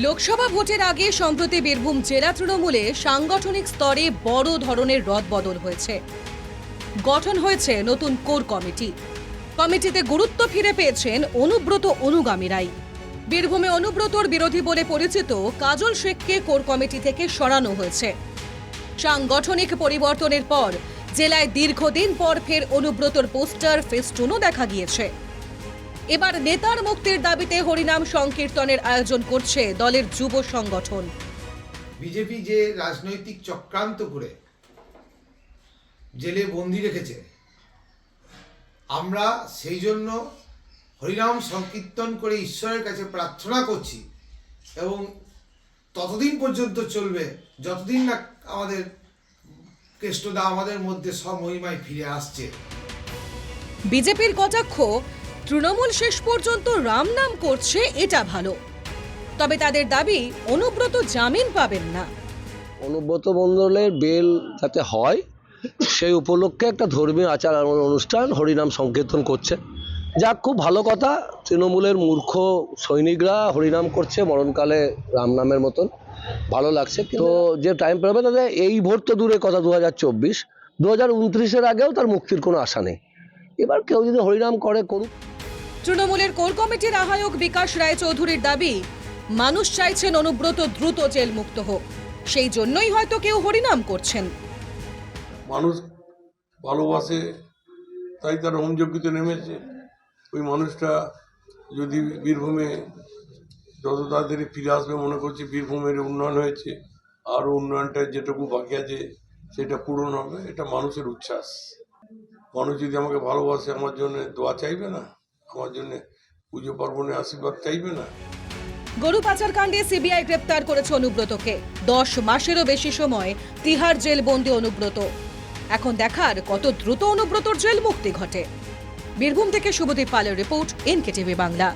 লোকসভা ভোটের আগে সম্প্রতি বীরভূম জেলা তৃণমূলে সাংগঠনিক স্তরে বড় ধরনের রদবদল হয়েছে। গঠন হয়েছে নতুন কোর কমিটি। কমিটিতে গুরুত্ব ফিরে পেয়েছেন অনুব্রত অনুগামীরাই। বীরভূমে অনুব্রতর বিরোধী বলে পরিচিত কাজল শেখকে কোর কমিটি থেকে সরানো হয়েছে। সাংগঠনিক পরিবর্তনের পর জেলায় দীর্ঘদিন পর ফের অনুব্রতর পোস্টার ফেস্টুনও দেখা গিয়েছে। এবার নেতার মুক্তির দাবিতে হরিনাম সংকীর্তনের আয়োজন করছে দলের যুব সংগঠন। বিজেপি যে রাজনৈতিক চক্রান্ত করে জেলে বন্দি রেখেছে, আমরা সেই জন্য হরিনাম সংকীর্তন করে ঈশ্বরের কাছে প্রার্থনা করছি এবং ততদিন পর্যন্ত চলবে যতদিন না আমাদের কেষ্টদা আমাদের মধ্যে স্বমহিমায় ফিরে আসছে। বিজেপির কটাক্ষ, তৃণমূল শেষ পর্যন্ত রাম নাম করছে, এটা ভালো। তবে তাদের দাবি অনুব্রত জামিন পাবেন না। অনুব্রত মণ্ডলের বেল যাতে হয় সেই উপলক্ষে একটা ধর্মীয় আচার অনুষ্ঠান হরিনাম সংকীর্তন করছে, যা খুব ভালো কথা। তৃণমূলের মূর্খ সৈনিকরা হরিনাম করছে মরণকালে রাম নামের মতন, ভালো লাগছে। তো যে টাইম পাবে তাদের এই ভোট তো দূরের কথা, 2024-2029-এর আগেও তার মুক্তির কোনো আশা নেই। এবার কেউ যদি হরিনাম করে করুক। তৃণমূলের কোর কমিটির আহ্বায়ক বিকাশ রায়চৌধুরীর দাবি, মানুষ চাইছেন অনুব্রত দ্রুত জেল মুক্ত হোক, সেই জন্যই হয়তো কেউ হরিনাম করছেন। মানুষ ভালোবাসে তাই তার হোমযজ্ঞতে নেমেছে। ওই মানুষটা যদি বীরভূমে যত তাড়াতাড়ি ফিরে আসবে, মনে করছি বীরভূমের উন্নয়ন হয়েছে, আরও উন্নয়নটা যেটুকু বাকি আছে সেটা পূরণ হবে, এটা মানুষের উচ্ছ্বাস। মানুষ যদি আমাকে ভালোবাসে, আমার জন্য দোয়া চাইবে না? আমার জন্য পুজো পার্বণে আশীর্বাদ চাইবে না? গরু পাচার কাণ্ডে সিবিআই গ্রেপ্তার করেছে অনুব্রতকে। 10 মাসেরও বেশি সময় তিহার জেল বন্দী অনুব্রত। এখন দেখার কত দ্রুত অনুব্রতর জেল মুক্তি ঘটে। বীরভূম থেকে শুভদীপ পালের রিপোর্ট, NKTV বাংলা।